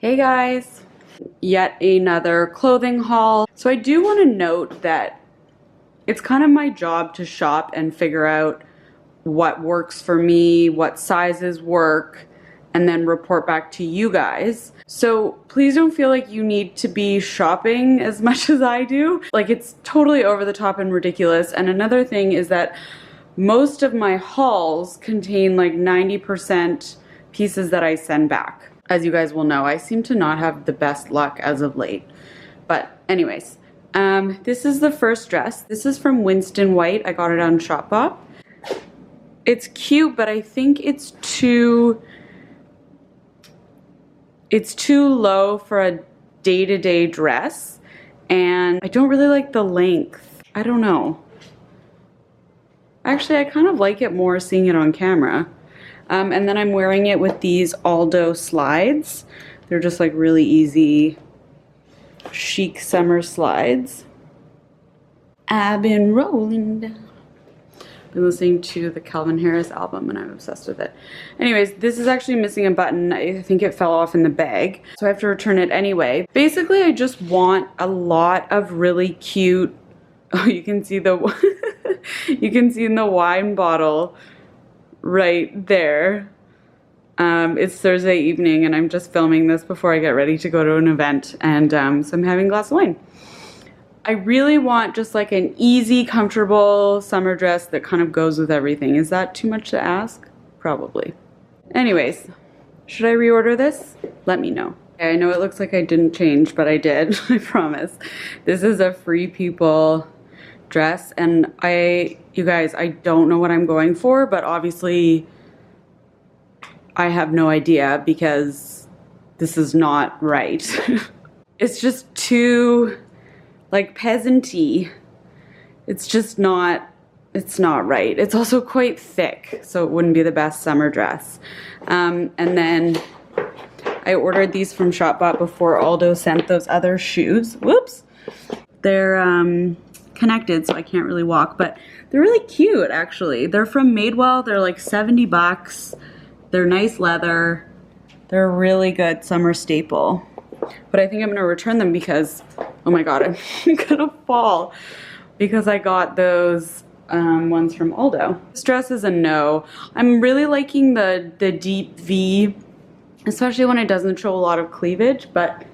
Hey guys, yet another clothing haul. So I do want to note that it's kind of my job to shop and figure out what works for me, what sizes work, and then report back to you guys. So please don't feel like you need to be shopping as much as I do. Like, it's totally over the top and ridiculous. And another thing is that most of my hauls contain like 90% pieces that I send back. As you guys will know, I seem to not have the best luck as of late. But anyways, this is the first dress. This is from Winston White. I got it on Shopbop. It's cute, but I think it's too low for a day-to-day dress. And I don't really like the length. I don't know. Actually, I kind of like it more seeing it on camera. And then I'm wearing it with these Aldo slides. They're just like really easy, chic summer slides. I've been rolling down. Been listening to the Calvin Harris album and I'm obsessed with it. Anyways, this is actually missing a button. I think it fell off in the bag, so I have to return it anyway. Basically, I just want a lot of really cute, oh, you can see the, you can see in the wine bottle right there. It's Thursday evening and I'm just filming this before I get ready to go to an event, and so I'm having a glass of wine. I really want just like an easy, comfortable summer dress that kind of goes with everything. Is that too much to ask? Probably. Anyways, should I reorder this? Let me know. I know it looks like I didn't change, but I did, I promise. This is a Free People dress, and you guys, I don't know what I'm going for, but obviously I have no idea because this is not right. It's just too like peasant-y. It's just not, it's not right. It's also quite thick, so it wouldn't be the best summer dress. And then I ordered these from Shopbop before Aldo sent those other shoes. Whoops. They're connected, so I can't really walk, but they're really cute actually. They're from Madewell. They're like 70 bucks. They're nice leather. They're a really good summer staple. But I think I'm gonna return them because, oh my god, I'm gonna fall because I got those ones from Aldo. This dress is a no. I'm really liking the deep V, especially when it doesn't show a lot of cleavage, but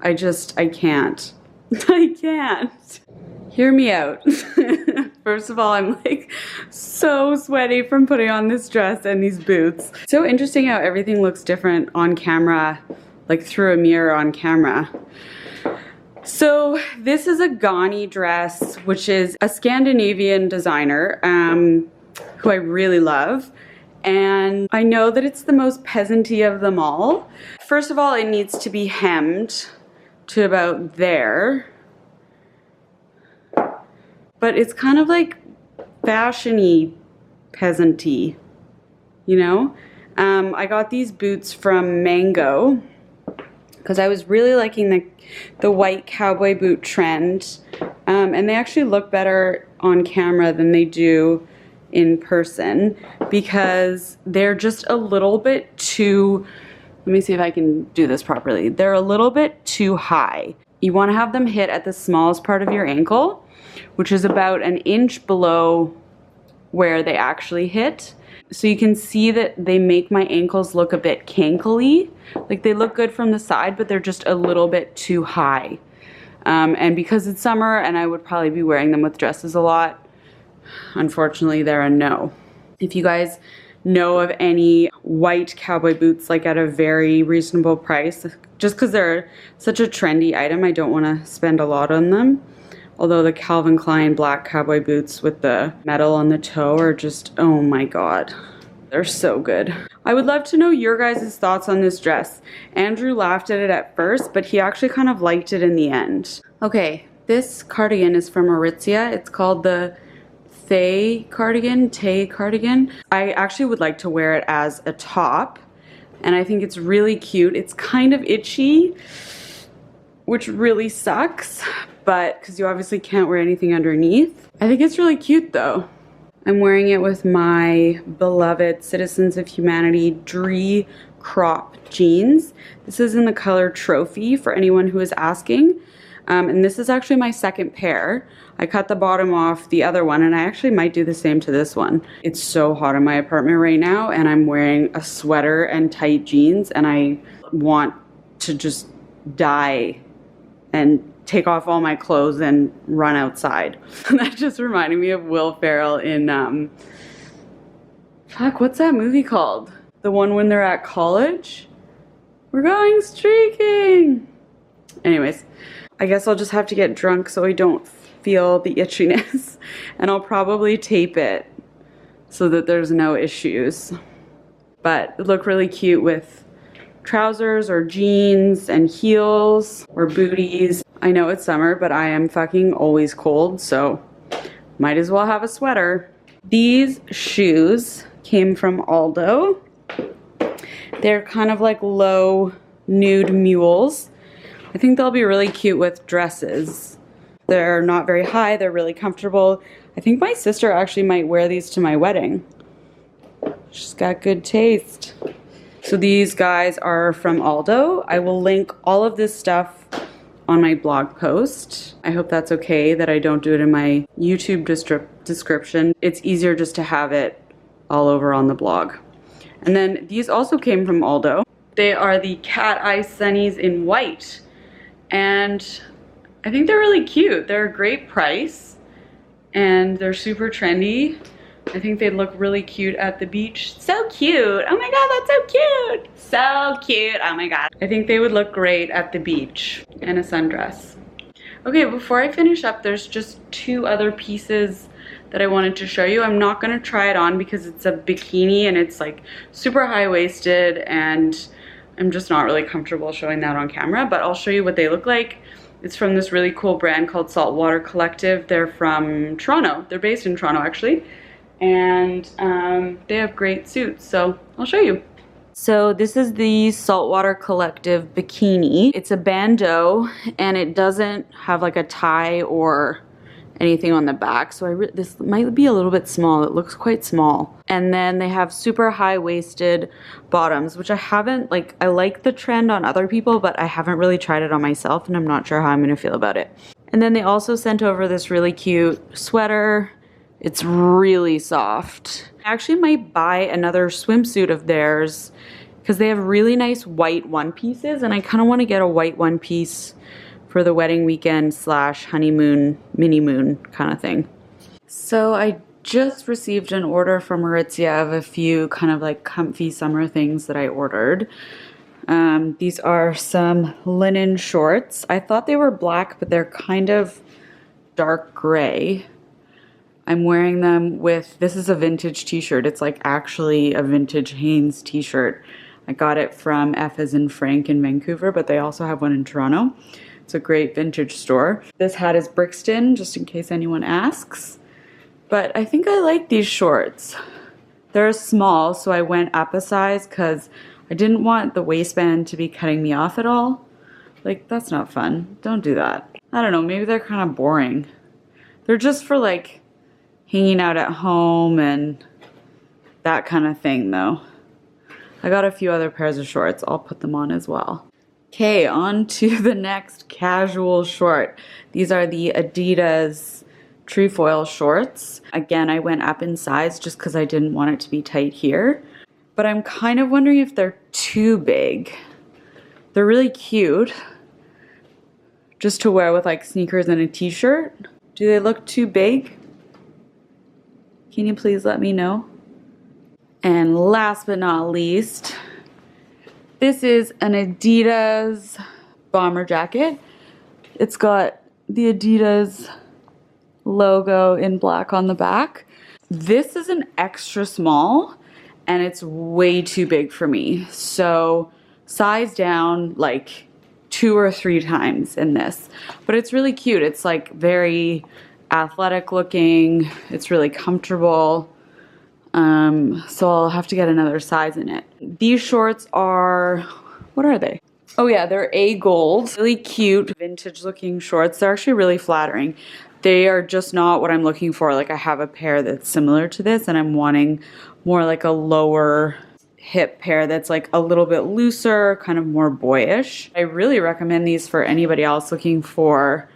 I can't. I can't. Hear me out. First of all, I'm like so sweaty from putting on this dress and these boots. So interesting how everything looks different on camera, like through a mirror on camera. So this is a Gani dress, which is a Scandinavian designer who I really love. And I know that it's the most peasant-y of them all. First of all, it needs to be hemmed to about there. But it's kind of like fashion-y, peasant-y, you know? I got these boots from Mango because I was really liking the white cowboy boot trend. And they actually look better on camera than they do in person because they're just a little bit too, let me see if I can do this properly. They're a little bit too high. You want to have them hit at the smallest part of your ankle, which is about an inch below where they actually hit. So you can see that they make my ankles look a bit cankly. Like they look good from the side, but they're just a little bit too high. And because it's summer and I would probably be wearing them with dresses a lot, unfortunately they're a no. If you guys know of any white cowboy boots like at a very reasonable price, just because they're such a trendy item, I don't want to spend a lot on them. Although the Calvin Klein black cowboy boots with the metal on the toe are just, oh my god, they're so good. I would love to know your guys' thoughts on this dress. Andrew laughed at it at first, but he actually kind of liked it in the end. Okay, this cardigan is from Aritzia. It's called the Tay cardigan. I actually would like to wear it as a top, and I think it's really cute. It's kind of itchy, which really sucks, but because you obviously can't wear anything underneath. I think it's really cute though. I'm wearing it with my beloved Citizens of Humanity Dree crop jeans. This is in the color Trophy for anyone who is asking. And this is actually my second pair. I cut the bottom off the other one, and I actually might do the same to this one. It's so hot in my apartment right now, and I'm wearing a sweater and tight jeans, and I want to just die and take off all my clothes and run outside. That just reminded me of Will Ferrell in, fuck, what's that movie called? The one when they're at college? We're going streaking! Anyways, I guess I'll just have to get drunk so I don't feel the itchiness, and I'll probably tape it so that there's no issues. But it looked really cute with trousers or jeans and heels or booties. I know it's summer, but I am fucking always cold, so might as well have a sweater. These shoes came from Aldo. They're kind of like low nude mules. I think they'll be really cute with dresses. They're not very high, they're really comfortable. I think my sister actually might wear these to my wedding. She's got good taste. So these guys are from Aldo. I will link all of this stuff on my blog post. I hope that's okay that I don't do it in my YouTube description. It's easier just to have it all over on the blog. And then these also came from Aldo. They are the cat eye sunnies in white. And I think they're really cute. They're a great price and they're super trendy. I think they'd look really cute at the beach. So cute. Oh my god, that's so cute. So cute. Oh my god. I think they would look great at the beach in a sundress. Okay, before I finish up, there's just two other pieces that I wanted to show you. I'm not gonna try it on because it's a bikini and it's like super high-waisted and I'm just not really comfortable showing that on camera, but I'll show you what they look like. It's from this really cool brand called Saltwater Collective. They're from Toronto. They're based in Toronto actually. And they have great suits, so I'll show you. So this is the Saltwater Collective bikini. It's a bandeau and it doesn't have like a tie or anything on the back, so this might be a little bit small. It looks quite small. And then they have super high-waisted bottoms, which I haven't, like, I like the trend on other people, but I haven't really tried it on myself and I'm not sure how I'm gonna feel about it. And then they also sent over this really cute sweater. It's really soft. I actually might buy another swimsuit of theirs because they have really nice white one pieces and I kind of want to get a white one piece for the wedding weekend / honeymoon, mini moon kind of thing. So I just received an order from Aritzia of a few kind of like comfy summer things that I ordered. These are some linen shorts. I thought they were black, but they're kind of dark gray. I'm wearing them with, this is a vintage t-shirt. It's like actually a vintage Hanes t-shirt. I got it from F as in Frank in Vancouver, but they also have one in Toronto. It's a great vintage store. This hat is Brixton, just in case anyone asks. But I think I like these shorts. They're small, so I went up a size because I didn't want the waistband to be cutting me off at all. Like, that's not fun. Don't do that. I don't know, maybe they're kind of boring. They're just for like hanging out at home and that kind of thing though. I got a few other pairs of shorts. I'll put them on as well. Okay, on to the next casual short. These are the Adidas trefoil shorts. Again, I went up in size just because I didn't want it to be tight here. But I'm kind of wondering if they're too big. They're really cute. Just to wear with like sneakers and a t-shirt. Do they look too big? Can you please let me know? And last but not least, this is an Adidas bomber jacket. It's got the Adidas logo in black on the back. This is an extra small and it's way too big for me. So size down like 2 or 3 times in this. But it's really cute. It's like very athletic looking. It's really comfortable. So I'll have to get another size in it. These shorts are, what are they? Oh yeah, they're A gold. Really cute, vintage looking shorts. They're actually really flattering. They are just not what I'm looking for. Like I have a pair that's similar to this and I'm wanting more like a lower hip pair that's like a little bit looser, kind of more boyish. I really recommend these for anybody else looking for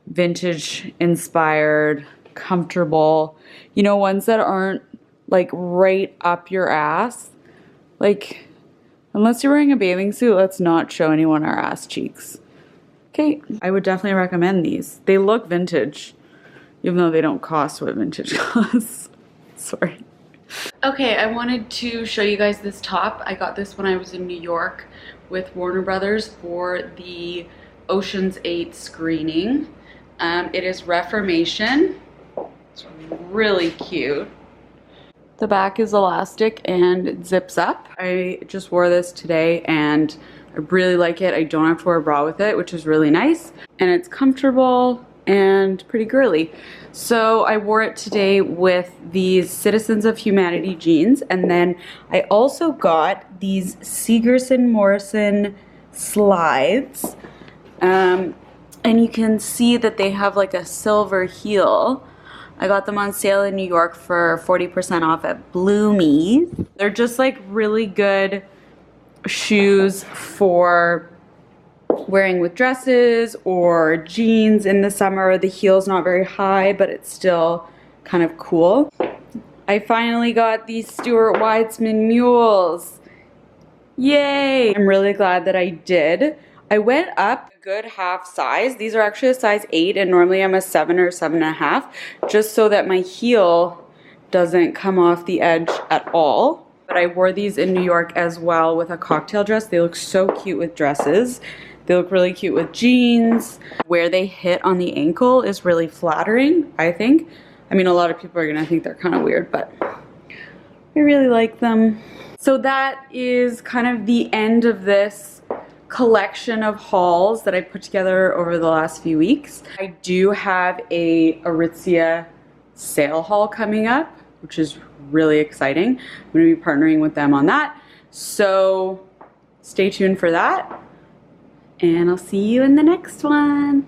vintage inspired, comfortable, you know, ones that aren't like right up your ass. Like, unless you're wearing a bathing suit, let's not show anyone our ass cheeks. Okay, I would definitely recommend these. They look vintage, even though they don't cost what vintage costs. Sorry. Okay, I wanted to show you guys this top. I got this when I was in New York with Warner Brothers for the Ocean's 8 screening. It is Reformation. It's really cute. The back is elastic and it zips up. I just wore this today and I really like it. I don't have to wear a bra with it, which is really nice. And it's comfortable and pretty girly. So I wore it today with these Citizens of Humanity jeans. And then I also got these Segerson Morrison slides. And you can see that they have like a silver heel. I got them on sale in New York for 40% off at Bloomies. They're just like really good shoes for wearing with dresses or jeans in the summer. The heel's not very high, but it's still kind of cool. I finally got these Stuart Weitzman mules. Yay! I'm really glad that I did. I went up a good half size. These are actually a size 8 and normally I'm a 7 or 7.5, just so that my heel doesn't come off the edge at all. But I wore these in New York as well with a cocktail dress. They look so cute with dresses. They look really cute with jeans. Where they hit on the ankle is really flattering, I think. I mean, a lot of people are gonna think they're kind of weird, but I really like them. So that is kind of the end of this collection of hauls that I put together over the last few weeks. I do have a Aritzia sale haul coming up, which is really exciting. I'm going to be partnering with them on that. So stay tuned for that. And I'll see you in the next one.